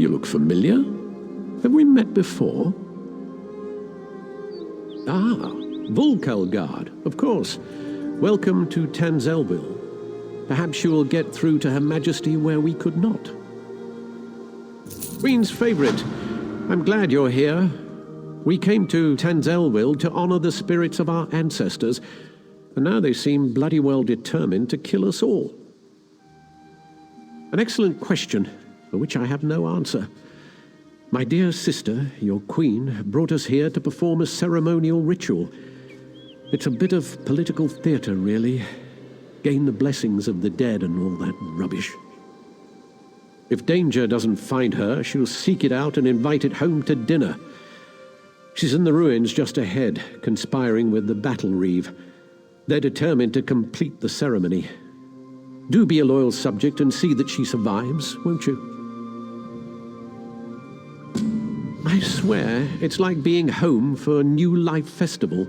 You look familiar. Have we met before? Ah, Volkelgard, of course. Welcome to Tanzelville. Perhaps you will get through to Her Majesty where we could not. Queen's favorite. I'm glad you're here. We came to Tanzelville to honor the spirits of our ancestors, and now they seem bloody well determined to kill us all. An excellent question, for which I have no answer. My dear sister, your queen, brought us here to perform a ceremonial ritual. It's a bit of political theater, really. Gain the blessings of the dead and all that rubbish. If danger doesn't find her, she'll seek it out and invite it home to dinner. She's in the ruins just ahead, conspiring with the battle reeve. They're determined to complete the ceremony. Do be a loyal subject and see that she survives, won't you? I swear, it's like being home for a New Life festival.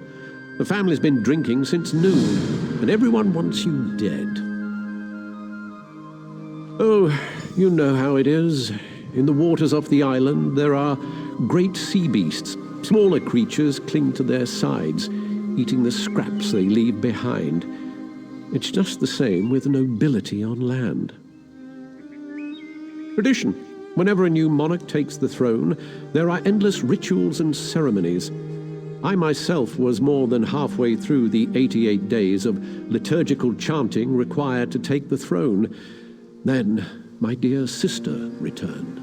The family's been drinking since noon, and everyone wants you dead. Oh, you know how it is. In the waters off the island, there are great sea beasts. Smaller creatures cling to their sides, eating the scraps they leave behind. It's just the same with nobility on land. Tradition. Whenever a new monarch takes the throne, there are endless rituals and ceremonies. I myself was more than halfway through the 88 days of liturgical chanting required to take the throne. Then my dear sister returned.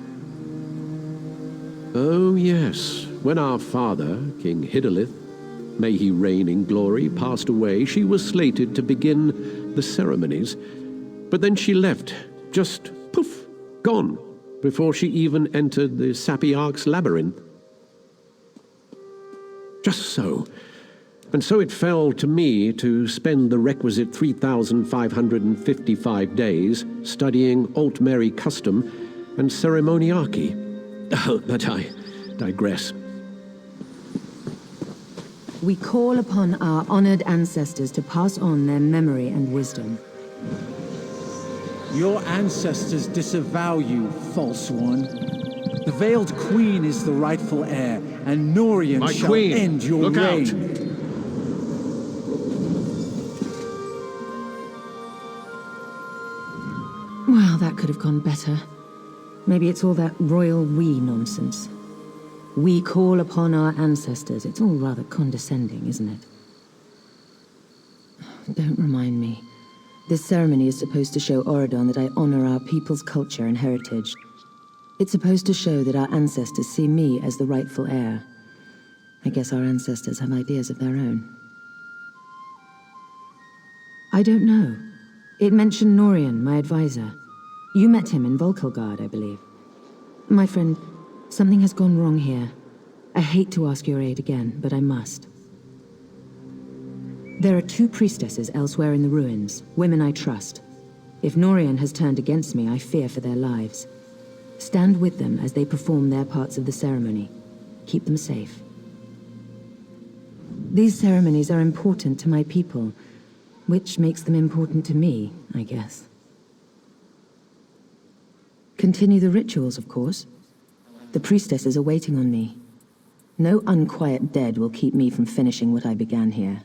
Oh yes, when our father, King Hidalith, may he reign in glory, passed away, she was slated to begin the ceremonies. But then she left, just poof, gone, before she even entered the Sapiarch's labyrinth. Just so. And so it fell to me to spend the requisite 3,555 days studying Altmeri custom and ceremoniarchy. Oh, but I digress. We call upon our honored ancestors to pass on their memory and wisdom. Your ancestors disavow you, false one. The Veiled Queen is the rightful heir, and Norian shall end your reign. Out. Well, that could have gone better. Maybe it's all that royal we nonsense. We call upon our ancestors. It's all rather condescending, isn't it? Don't remind me. This ceremony is supposed to show Auradon that I honor our people's culture and heritage. It's supposed to show that our ancestors see me as the rightful heir. I guess our ancestors have ideas of their own. I don't know. It mentioned Norian, my advisor. You met him in Volkelgard, I believe. My friend, something has gone wrong here. I hate to ask your aid again, but I must. There are 2 priestesses elsewhere in the ruins, women I trust. If Norian has turned against me, I fear for their lives. Stand with them as they perform their parts of the ceremony. Keep them safe. These ceremonies are important to my people, which makes them important to me, I guess. Continue the rituals, of course. The priestesses are waiting on me. No unquiet dead will keep me from finishing what I began here.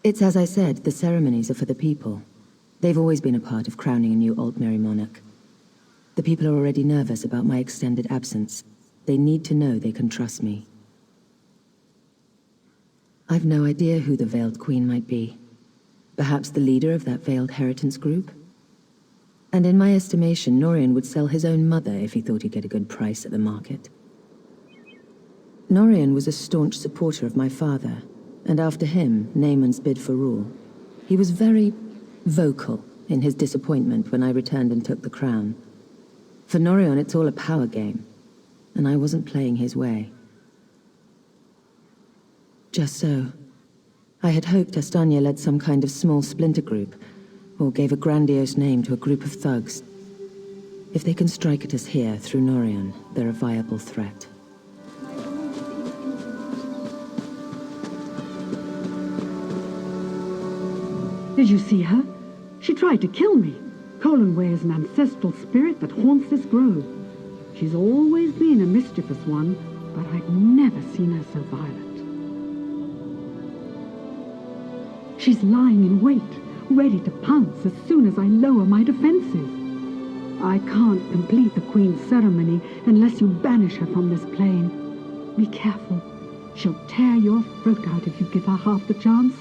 It's as I said, the ceremonies are for the people. They've always been a part of crowning a new Altmeri monarch. The people are already nervous about my extended absence. They need to know they can trust me. I've no idea who the Veiled Queen might be. Perhaps the leader of that Veiled Heritance group? And in my estimation, Norian would sell his own mother if he thought he'd get a good price at the market. Norian was a staunch supporter of my father, and after him, Naaman's bid for rule. He was very vocal in his disappointment when I returned and took the crown. For Norian, it's all a power game, and I wasn't playing his way. Just so. I had hoped Astanya led some kind of small splinter group, or gave a grandiose name to a group of thugs. If they can strike at us here through Norian, they're a viable threat. Did you see her? She tried to kill me. Colonway is an ancestral spirit that haunts this grove. She's always been a mischievous one, but I've never seen her so violent. She's lying in wait, ready to pounce as soon as I lower my defenses. I can't complete the Queen's ceremony unless you banish her from this plane. Be careful. She'll tear your throat out if you give her half the chance.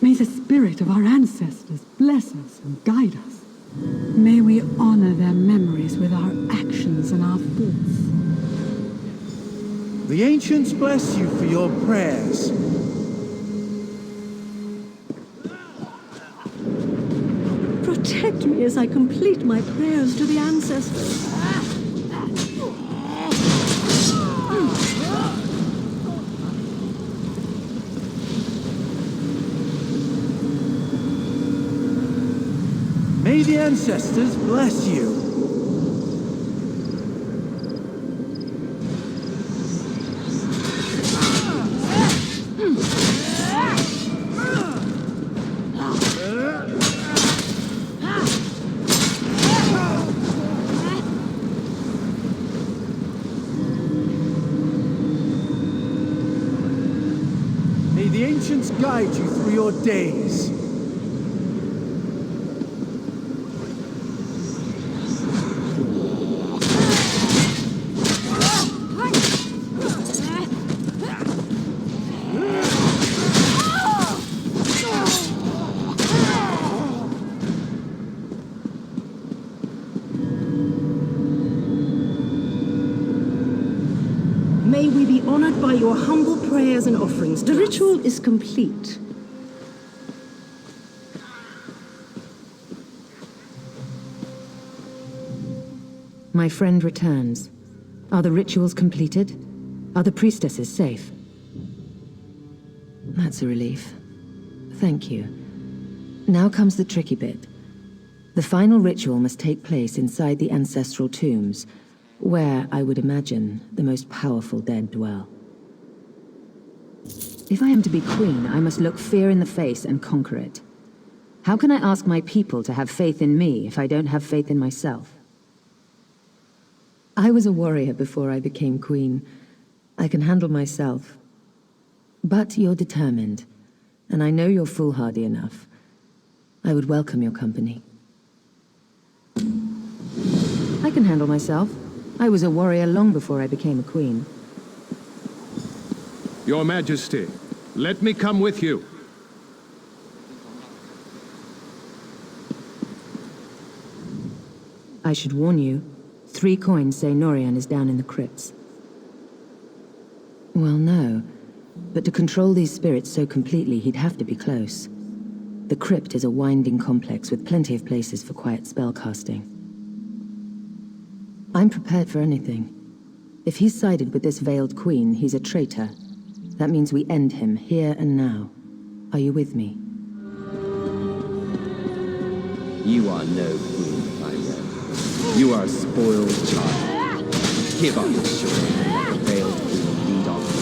May the spirit of our ancestors bless us and guide us. May we honor their memories with our actions and our thoughts. The ancients bless you for your prayers. Protect me as I complete my prayers to the ancestors. May the ancestors bless you. May the ancients guide you through your days. May we be honored by your humble prayers and offerings. The ritual is complete. My friend returns. Are the rituals completed? Are the priestesses safe? That's a relief. Thank you. Now comes the tricky bit. The final ritual must take place inside the ancestral tombs, where, I would imagine, the most powerful dead dwell. If I am to be queen, I must look fear in the face and conquer it. How can I ask my people to have faith in me if I don't have faith in myself? I was a warrior before I became queen. I can handle myself. But you're determined, and I know you're foolhardy enough. I would welcome your company. I can handle myself. I was a warrior long before I became a queen. Your Majesty, let me come with you. I should warn you, 3 coins say Norian is down in the crypts. Well, no. But to control these spirits so completely, he'd have to be close. The crypt is a winding complex with plenty of places for quiet spellcasting. I'm prepared for anything. If he's sided with this veiled queen, he's a traitor. That means we end him here and now. Are you with me? You are no queen, Pyro. You are a spoiled child. Give up your shore and let the veiled queen lead on to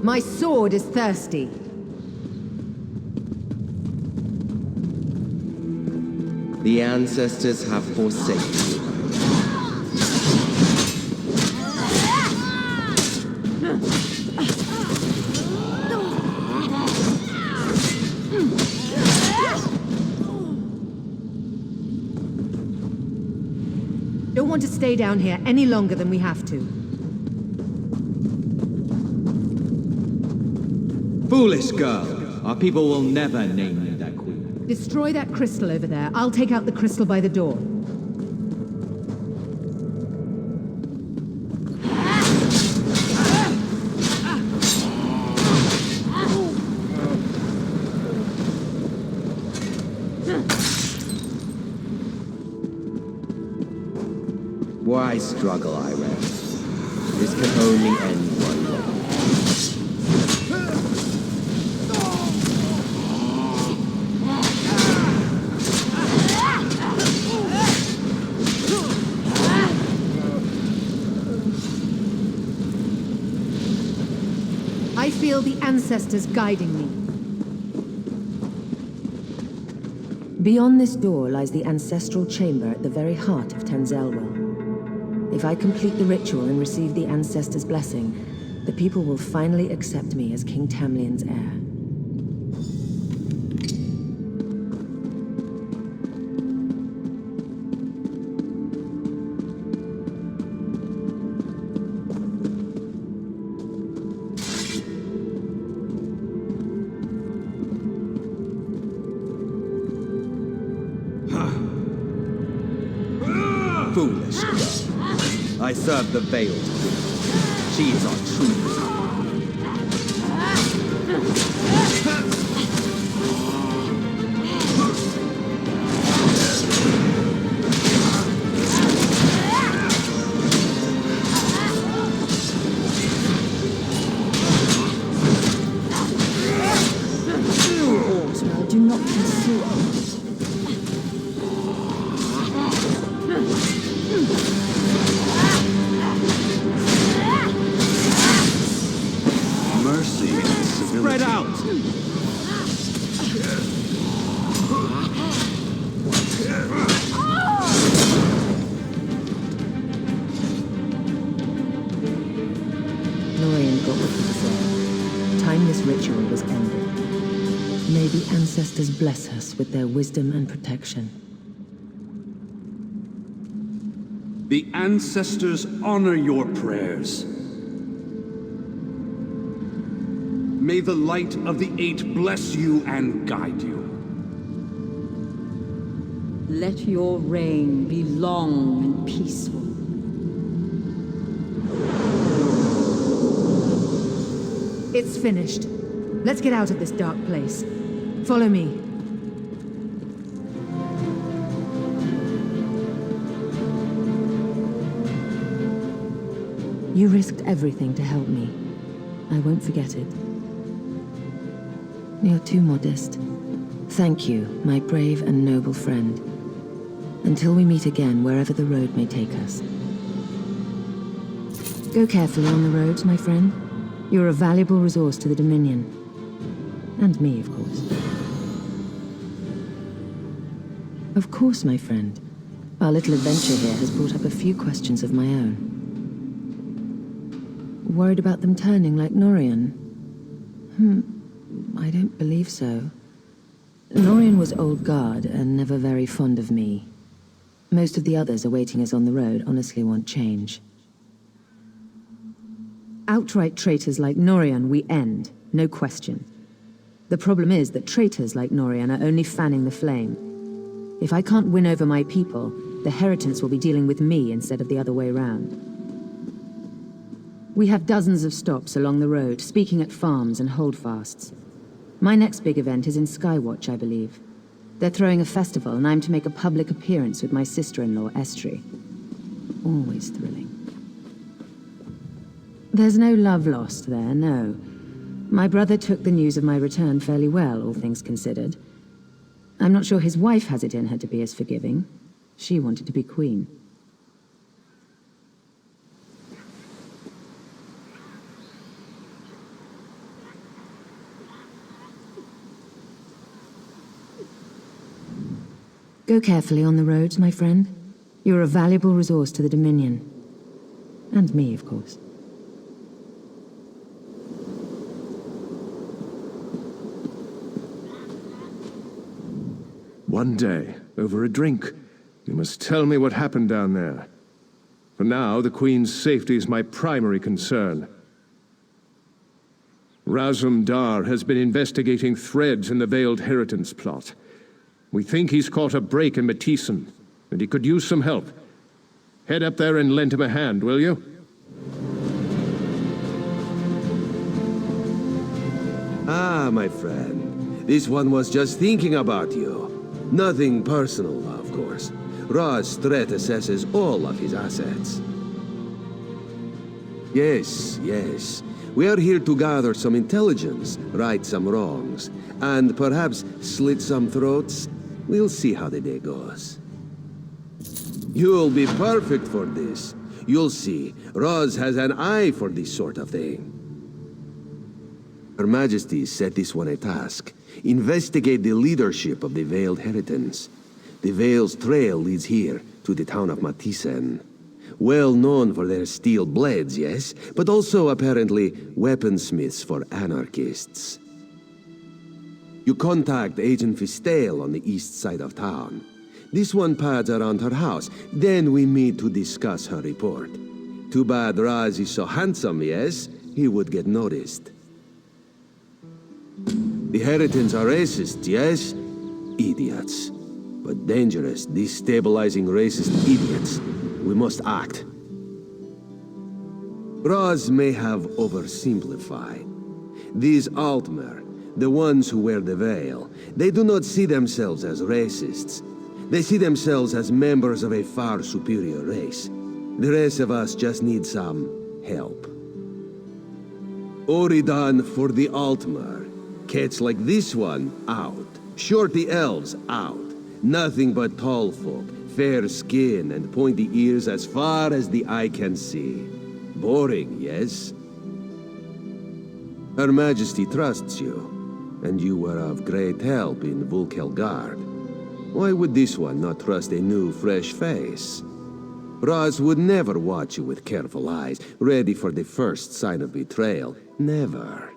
My sword is thirsty. The ancestors have forsaken you. Don't want to stay down here any longer than we have to. Foolish girl! Our people will never name you their queen. Destroy that crystal over there. I'll take out the crystal by the door. Why struggle, Iran? This can only end one way. I feel the ancestors guiding me. Beyond this door lies the ancestral chamber at the very heart of Tenzelwell. If I complete the ritual and receive the ancestors' blessing, the people will finally accept me as King Tamlian's heir. Foolish girl. I serve the Veiled Queen. She is our true queen. Do not consume. Mercy and civility. Spread out! Norian got what he deserved. Time this ritual was ended. May the ancestors bless us with their wisdom and protection. The ancestors honor your prayers. May the light of the Eight bless you and guide you. Let your reign be long and peaceful. It's finished. Let's get out of this dark place. Follow me. You risked everything to help me. I won't forget it. You're too modest. Thank you, my brave and noble friend. Until we meet again, wherever the road may take us. Go carefully on the roads, my friend. You're a valuable resource to the Dominion. And me, of course. Of course, my friend. Our little adventure here has brought up a few questions of my own. Worried about them turning like Norian? I don't believe so. Norian was old guard and never very fond of me. Most of the others awaiting us on the road honestly want change. Outright traitors like Norian we end, no question. The problem is that traitors like Norian are only fanning the flame. If I can't win over my people, the Heritants will be dealing with me instead of the other way round. We have dozens of stops along the road, speaking at farms and holdfasts. My next big event is in Skywatch, I believe. They're throwing a festival, and I'm to make a public appearance with my sister-in-law, Estri. Always thrilling. There's no love lost there, no. My brother took the news of my return fairly well, all things considered. I'm not sure his wife has it in her to be as forgiving. She wanted to be queen. Go carefully on the roads, my friend. You're a valuable resource to the Dominion. And me, of course. One day, over a drink, you must tell me what happened down there. For now, the Queen's safety is my primary concern. Razum Dar has been investigating threads in the Veiled Inheritance plot. We think he's caught a break in Matisen, and he could use some help. Head up there and lend him a hand, will you? Ah, my friend. This one was just thinking about you. Nothing personal, of course. Ra's threat assesses all of his assets. Yes, yes. We are here to gather some intelligence, right some wrongs, and perhaps slit some throats. We'll see how the day goes. You'll be perfect for this. You'll see, Ra's has an eye for this sort of thing. Her Majesty set this one a task. Investigate the leadership of the Veiled Inheritance. The Veil's trail leads here, to the town of Matisen. Well known for their steel blades, yes, but also apparently weaponsmiths for anarchists. You contact Agent Fistale on the east side of town. This one pads around her house, then we meet to discuss her report. Too bad Raz is so handsome, yes? He would get noticed. The Inheritants are racist, yes? Idiots. But dangerous, destabilizing racist idiots. We must act. Raz may have oversimplified. These Altmer, the ones who wear the veil, they do not see themselves as racists. They see themselves as members of a far superior race. The rest of us just need some help. Oridan for the Altmer. Cats like this one, out. Shorty elves, out. Nothing but tall folk. Fair skin and pointy ears as far as the eye can see. Boring, yes? Her Majesty trusts you, and you were of great help in Vulkelgard. Why would this one not trust a new, fresh face? Raz would never watch you with careful eyes, ready for the first sign of betrayal. Never.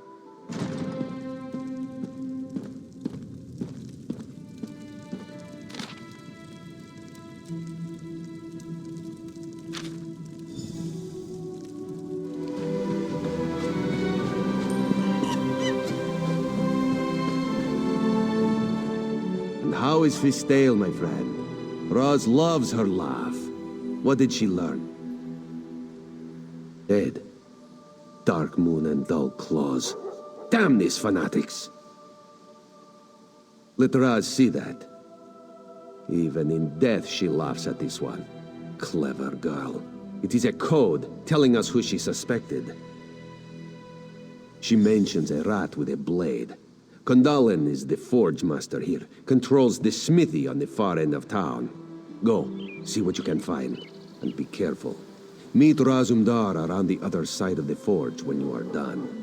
How is Fistale, my friend? Raz loves her laugh. What did she learn? Dead. Dark moon and dull claws. Damn these fanatics! Let Raz see that. Even in death she laughs at this one. Clever girl. It is a code telling us who she suspected. She mentions a rat with a blade. Condalen is the forge master here, controls the smithy on the far end of town. Go, see what you can find, and be careful. Meet Razum Dar around the other side of the forge when you are done.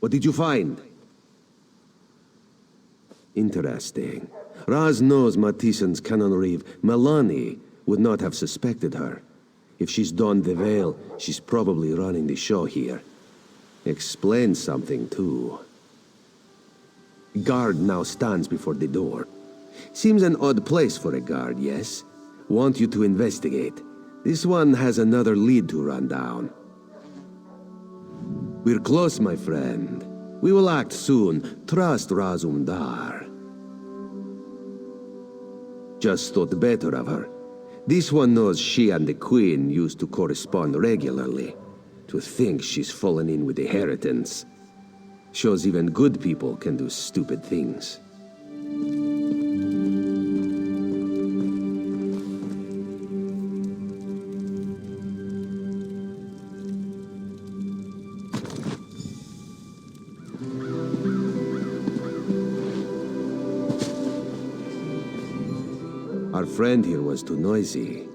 What did you find? Interesting. Raz knows Matisen's Canon Reeve, Melanie, would not have suspected her. If she's donned the veil, she's probably running the show here. Explains something, too. Guard now stands before the door. Seems an odd place for a guard, yes? Want you to investigate. This one has another lead to run down. We're close, my friend. We will act soon. Trust Razum Dar. Just thought better of her. This one knows she and the Queen used to correspond regularly. To think she's fallen in with the Inheritance. Shows even good people can do stupid things. Our friend here was too noisy.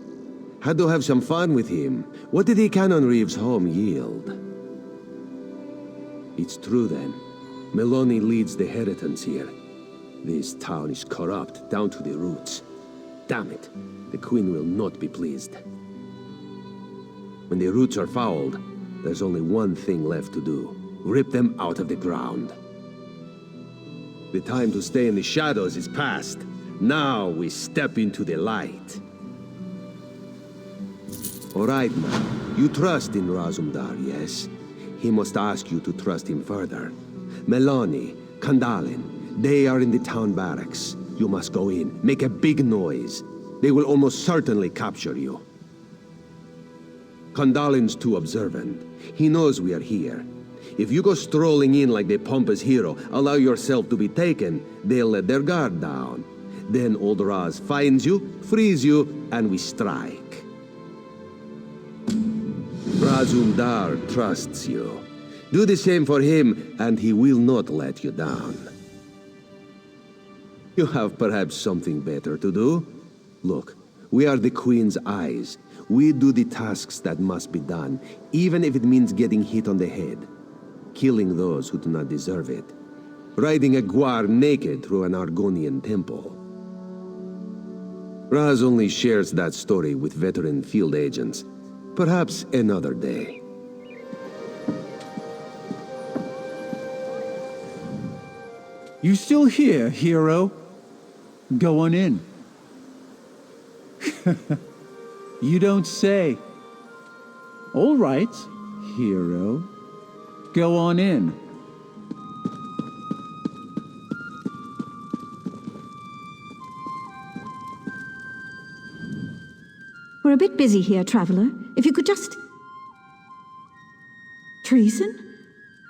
Had to have some fun with him. What did the Canon Reeve's home yield? It's true then. Meloni leads the Heritans here. This town is corrupt down to the roots. Damn it, the Queen will not be pleased. When the roots are fouled, there's only one thing left to do. Rip them out of the ground. The time to stay in the shadows is past. Now we step into the light. All right now, you trust in Razumdar, yes? He must ask you to trust him further. Meloni, Kandalin, they are in the town barracks. You must go in, make a big noise. They will almost certainly capture you. Kandalin's too observant. He knows we are here. If you go strolling in like the pompous hero, allow yourself to be taken, they'll let their guard down. Then old Raz finds you, frees you, and we strike. Razumdar trusts you. Do the same for him, and he will not let you down. You have perhaps something better to do? Look, we are the Queen's eyes. We do the tasks that must be done, even if it means getting hit on the head. Killing those who do not deserve it. Riding a guar naked through an Argonian temple. Raz only shares that story with veteran field agents. Perhaps another day. You still here, hero? Go on in. You don't say. All right, hero. Go on in. We're a bit busy here, traveler. If you could just... Treason?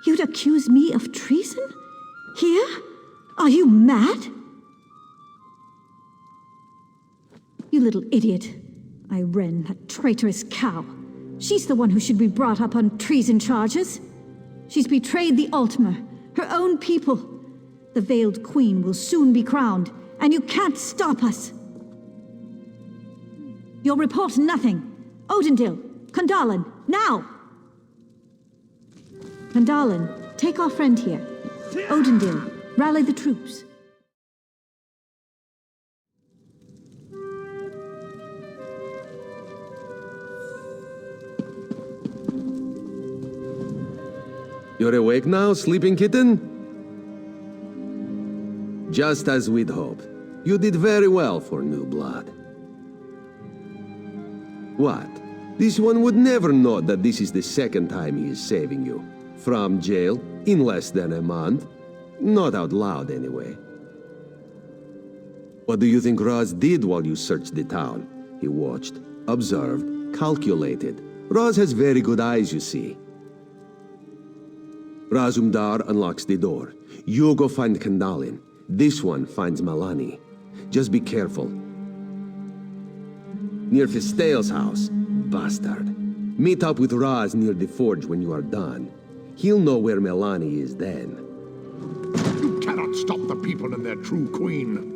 You'd accuse me of treason? Here? Are you mad? You little idiot. Irene, that traitorous cow. She's the one who should be brought up on treason charges. She's betrayed the Altmer, her own people. The Veiled Queen will soon be crowned, and you can't stop us. You'll report nothing. Odindil, Kandalin, now! Kandalin, take our friend here. Odindil, rally the troops. You're awake now, sleeping kitten? Just as we'd hoped. You did very well for new blood. What? This one would never know that this is the second time he is saving you. From jail, in less than a month. Not out loud, anyway. What do you think Raz did while you searched the town? He watched, observed, calculated. Raz has very good eyes, you see. Razumdar unlocks the door. You go find Kandalin. This one finds Malani. Just be careful. Near Fistail's house. Bastard. Meet up with Raz near the forge when you are done. He'll know where Melani is then. You cannot stop the people and their true queen.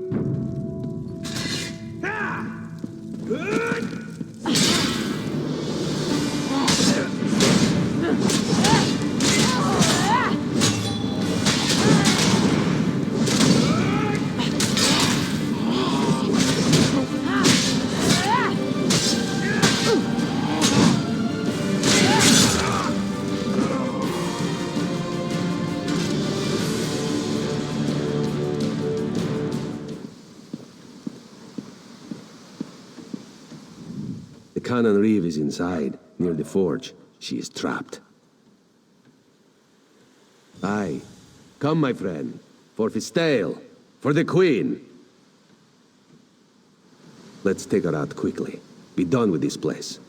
Canon Reeve is inside, near the forge. She is trapped. Aye. Come, my friend. For Fistail. For the Queen. Let's take her out quickly. Be done with this place.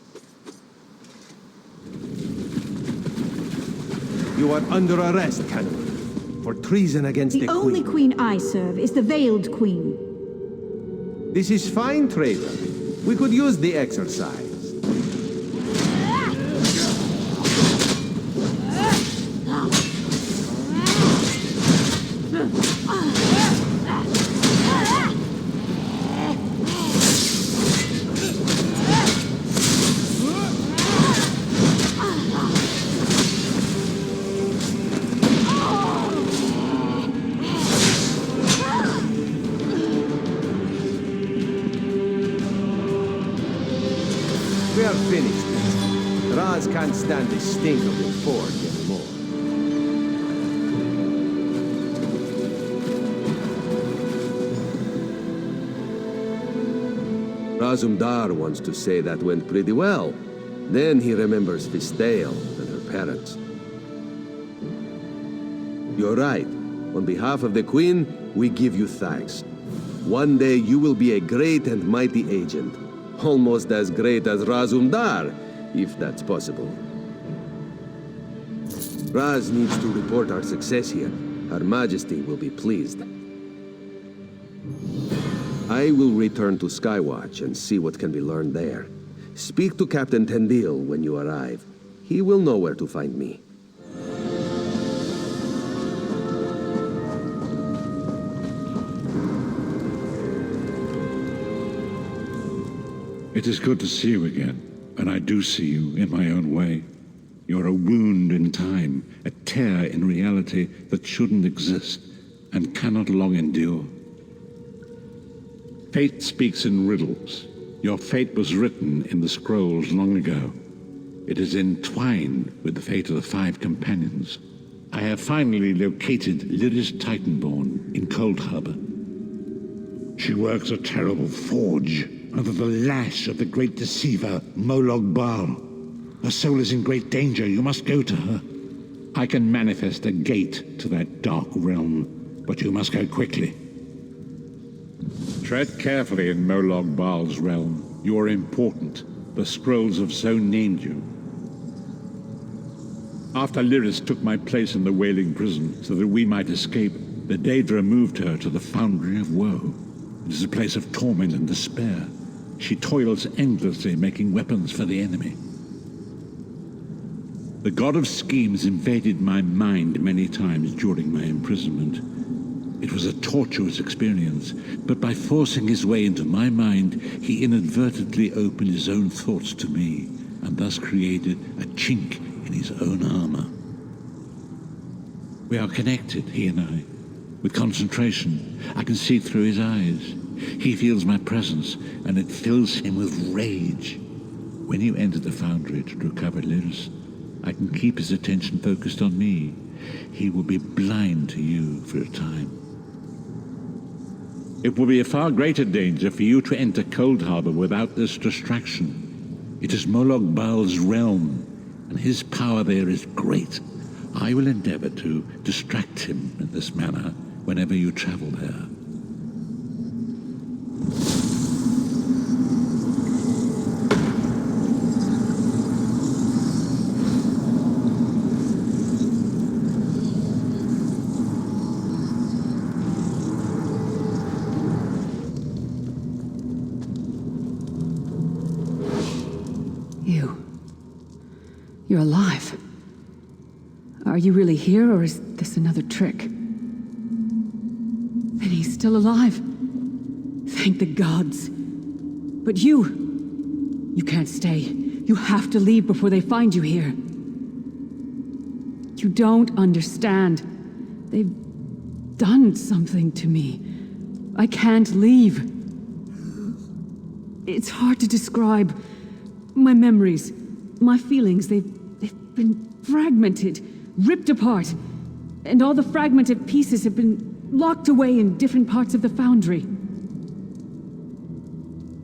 You are under arrest, Canon Reeve. For treason against the Queen. The only queen I serve is the Veiled Queen. This is fine, traitor. We could use the exercise. can't stand the stink of the forge anymore. Razumdar wants to say that went pretty well. Then he remembers Fistael and her parents. You're right. On behalf of the Queen, we give you thanks. One day you will be a great and mighty agent. Almost as great as Razumdar, if that's possible. Raz needs to report our success here. Her Majesty will be pleased. I will return to Skywatch and see what can be learned there. Speak to Captain Tendil when you arrive. He will know where to find me. It is good to see you again, and I do see you in my own way. You're a wound in time, a tear in reality that shouldn't exist and cannot long endure. Fate speaks in riddles. Your fate was written in the scrolls long ago. It is entwined with the fate of the 5 companions. I have finally located Lyris Titanborn in Coldharbour. She works a terrible forge under the lash of the great deceiver, Molag Bal. Her soul is in great danger. You must go to her. I can manifest a gate to that dark realm, but you must go quickly. Tread carefully in Molag Bal's realm. You are important. The scrolls have so named you. After Lyris took my place in the Wailing Prison so that we might escape, the Daedra moved her to the Foundry of Woe. It is a place of torment and despair. She toils endlessly making weapons for the enemy. The god of schemes invaded my mind many times during my imprisonment. It was a tortuous experience, but by forcing his way into my mind, he inadvertently opened his own thoughts to me, and thus created a chink in his own armor. We are connected, he and I. With concentration, I can see through his eyes. He feels my presence, and it fills him with rage. When you enter the Foundry to recover Lyris, I can keep his attention focused on me. He will be blind to you for a time. It will be a far greater danger for you to enter Coldharbour without this distraction. It is Molag Bal's realm, and his power there is great. I will endeavor to distract him in this manner whenever you travel there. You're alive. Are you really here, or is this another trick? Then he's still alive. Thank the gods. But you can't stay. You have to leave before they find you here. You don't understand. They've done something to me. I can't leave. It's hard to describe. My memories, my feelings, they've been fragmented, ripped apart, and all the fragmented pieces have been locked away in different parts of the Foundry.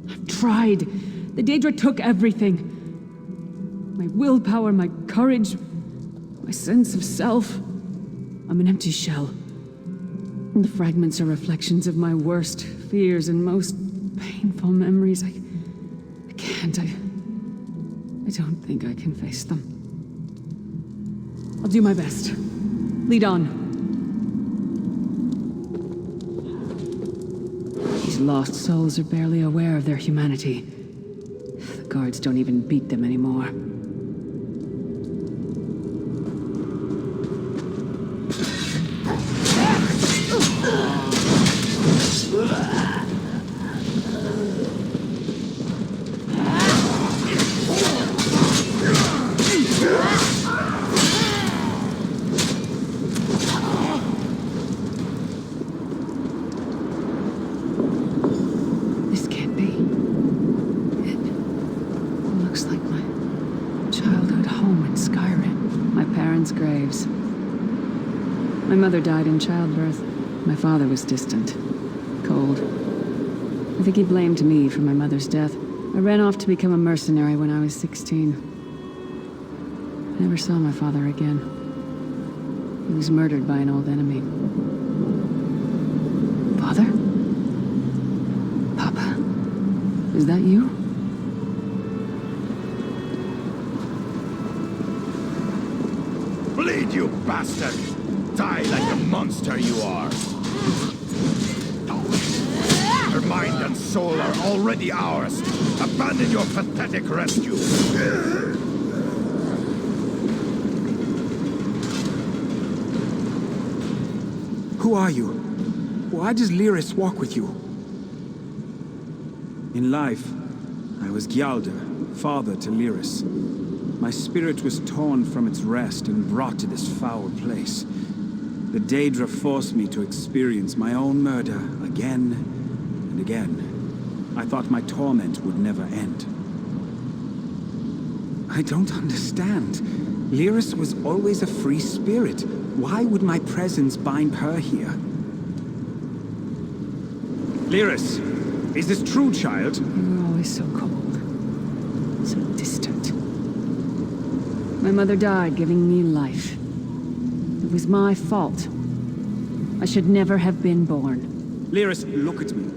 I've tried. The Daedra took everything. My willpower, my courage, my sense of self. I'm an empty shell. And the fragments are reflections of my worst fears and most painful memories. I can't. I don't think I can face them. I'll do my best. Lead on. These lost souls are barely aware of their humanity. The guards don't even beat them anymore. years. My mother died in childbirth. My father was distant, cold. I think he blamed me for my mother's death. I ran off to become a mercenary when I was 16. I never saw my father again. He was murdered by an old enemy. Father? Papa? Is that you? Bleed, you bastard! Die like the monster you are! Her mind and soul are already ours! Abandon your pathetic rescue! Who are you? Why does Lyris walk with you? In life, I was Gyalder, father to Lyris. My spirit was torn from its rest and brought to this foul place. The Daedra forced me to experience my own murder again and again. I thought my torment would never end. I don't understand. Lyris was always a free spirit. Why would my presence bind her here? Lyris, is this true, child? You were always so cold, so distant. My mother died giving me life. It was my fault. I should never have been born. Lyris, look at me.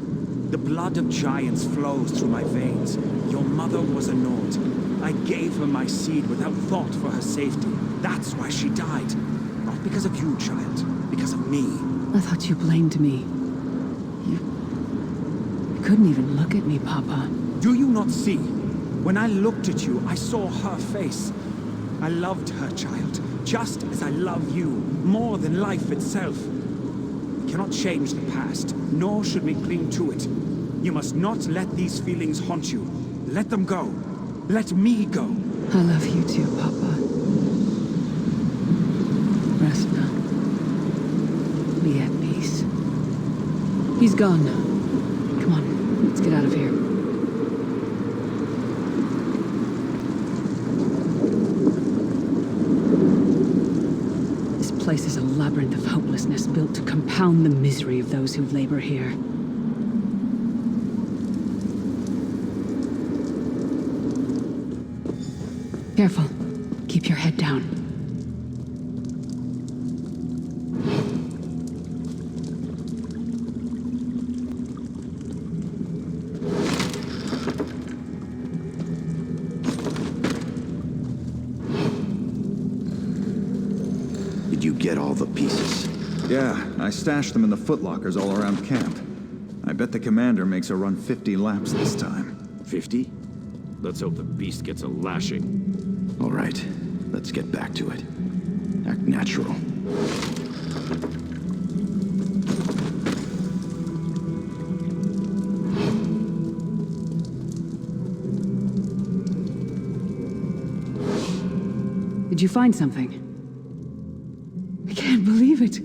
The blood of giants flows through my veins. Your mother was a Nord. I gave her my seed without thought for her safety. That's why she died. Not because of you, child. Because of me. I thought you blamed me. You couldn't even look at me, Papa. Do you not see? When I looked at you, I saw her face. I loved her, child, just as I love you, more than life itself. We cannot change the past, nor should we cling to it. You must not let these feelings haunt you. Let them go. Let me go. I love you too, Papa. Rest now. Be at peace. He's gone. Come on, let's get out of here. This place is a labyrinth of hopelessness built to compound the misery of those who labor here. Careful. Keep your head down. Did you get all the pieces? Yeah, I stashed them in the footlockers all around camp. I bet the commander makes her run 50 laps this time. 50? Let's hope the beast gets a lashing. All right, let's get back to it. Act natural. Did you find something? I can't believe it.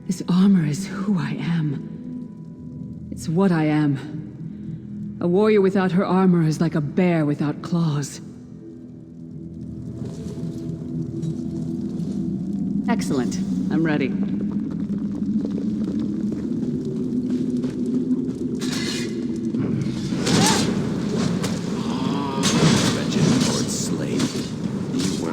This armor is who I am. It's what I am. A warrior without her armor is like a bear without claws. Excellent. I'm ready. Wretched Lord slave. You were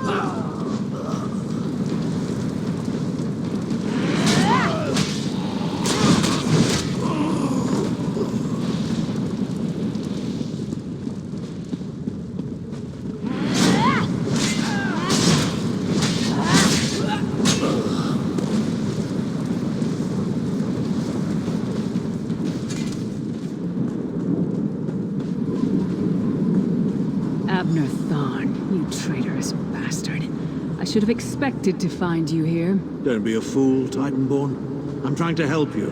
I should have expected to find you here. Don't be a fool, Titanborn. I'm trying to help you.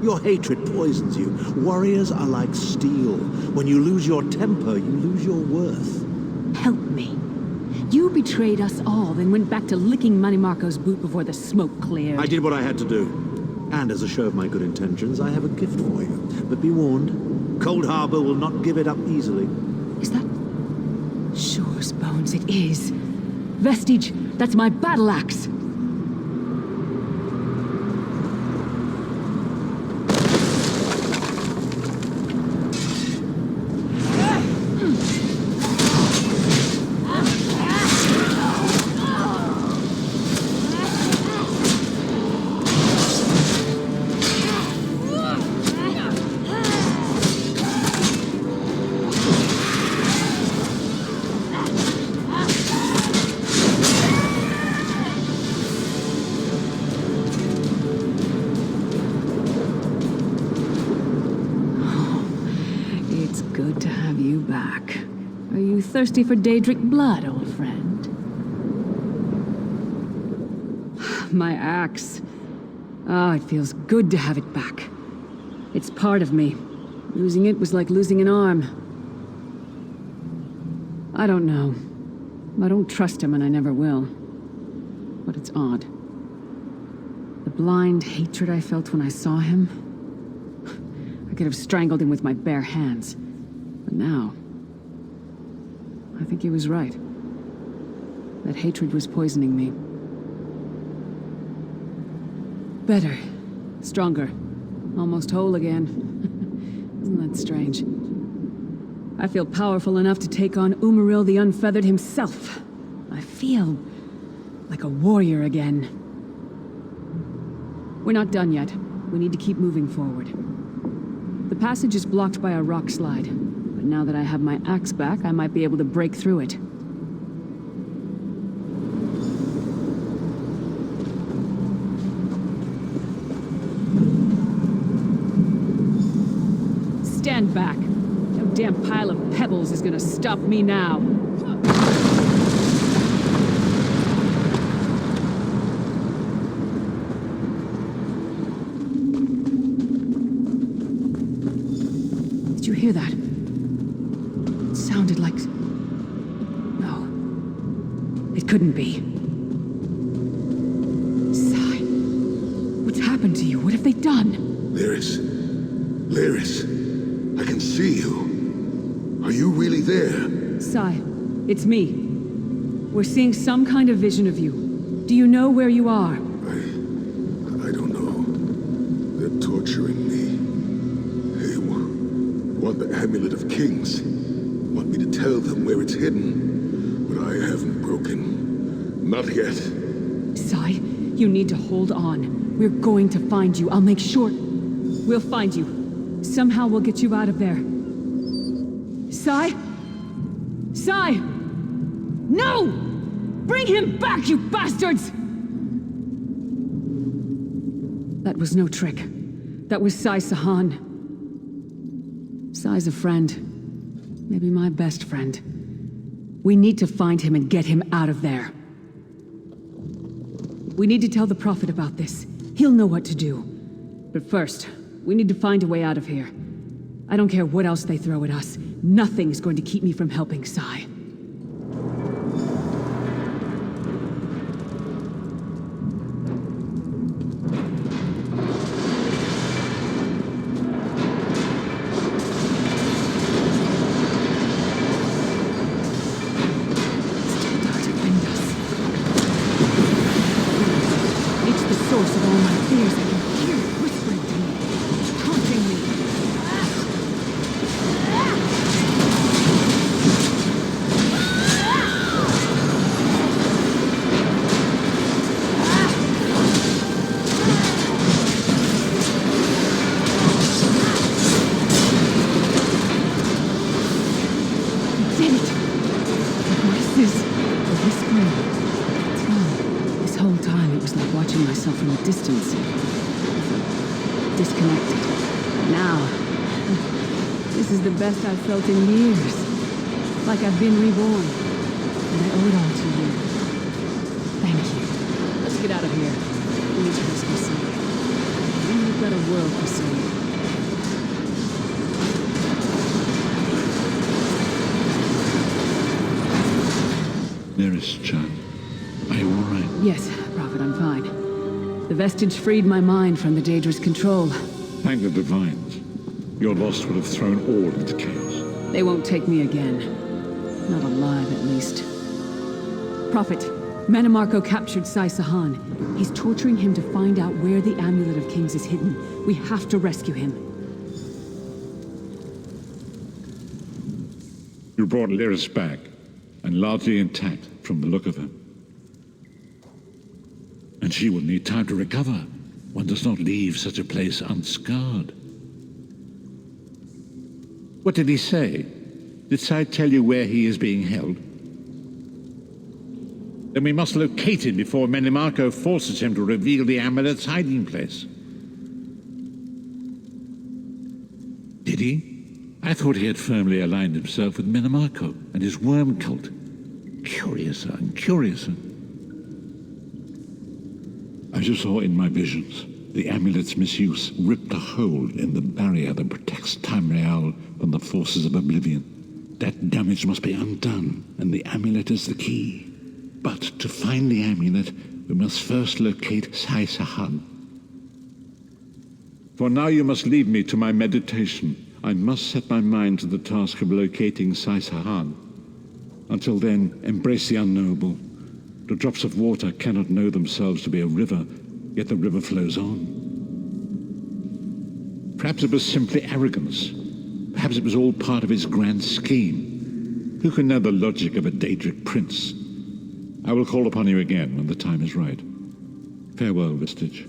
Your hatred poisons you. Warriors are like steel. When you lose your temper, you lose your worth. Help me. You betrayed us all, then went back to licking Manny Marco's boot before the smoke cleared. I did what I had to do. And as a show of my good intentions, I have a gift for you. But be warned, Coldharbour will not give it up easily. Is that... Sure as bones it is. Vestige That's my battle axe! Thirsty for Daedric blood, old friend? My axe. Ah, it feels good to have it back. It's part of me. Losing it was like losing an arm. I don't know. I don't trust him and I never will. But it's odd. The blind hatred I felt when I saw him. I could have strangled him with my bare hands. But now... I think he was right. That hatred was poisoning me. Better. Stronger. Almost whole again. Isn't that strange? I feel powerful enough to take on Umaril the Unfeathered himself. I feel like a warrior again. We're not done yet. We need to keep moving forward. The passage is blocked by a rock slide. Now that I have my axe back, I might be able to break through it. Stand back. No damn pile of pebbles is gonna stop me now. Did you hear that? Sounded like... No. It couldn't be. Sai. What's happened to you? What have they done? Lyris. Lyris. I can see you. Are you really there? Sai, it's me. We're seeing some kind of vision of you. Do you know where you are? I don't know. They're torturing me. They want the Amulet of Kings. Want me to tell them where it's hidden, but I haven't broken. Not yet. Sai, you need to hold on. We're going to find you. I'll make sure... We'll find you. Somehow we'll get you out of there. Sai? Sai! No! Bring him back, you bastards! That was no trick. That was Sai Sahan. Sai's a friend. Maybe my best friend. We need to find him and get him out of there. We need to tell the Prophet about this. He'll know what to do. But first, we need to find a way out of here. I don't care what else they throw at us. Nothing's going to keep me from helping Sai. Distance. Disconnected. Now, this is the best I've felt in years. Like I've been reborn. And I owe it all to you. Thank you. Let's get out of here. We need to rescue Sai. We've got a world to save. Lyris-chan, are you all right? Yes, Prophet, I'm fine. The vestige freed my mind from the Daedra's control. Thank the Divines. Your loss would have thrown all into chaos. They won't take me again. Not alive, at least. Prophet, Manimarco captured Sai Sahan. He's torturing him to find out where the Amulet of Kings is hidden. We have to rescue him. You brought Lyris back, and largely intact from the look of her. And she will need time to recover. One does not leave such a place unscarred. What did he say? Did Sai tell you where he is being held? Then we must locate him before Manimarco forces him to reveal the amulet's hiding place. Did he? I thought he had firmly aligned himself with Manimarco and his worm cult. Curiouser and curiouser. As you saw in my visions, the amulet's misuse ripped a hole in the barrier that protects Tamriel from the forces of oblivion. That damage must be undone, and the amulet is the key. But to find the amulet, we must first locate Sai Sahan. For now you must leave me to my meditation. I must set my mind to the task of locating Sai Sahan. Until then, embrace the unknowable. The drops of water cannot know themselves to be a river, yet the river flows on. Perhaps it was simply arrogance. Perhaps it was all part of his grand scheme. Who can know the logic of a Daedric prince? I will call upon you again when the time is right. Farewell, Vestige.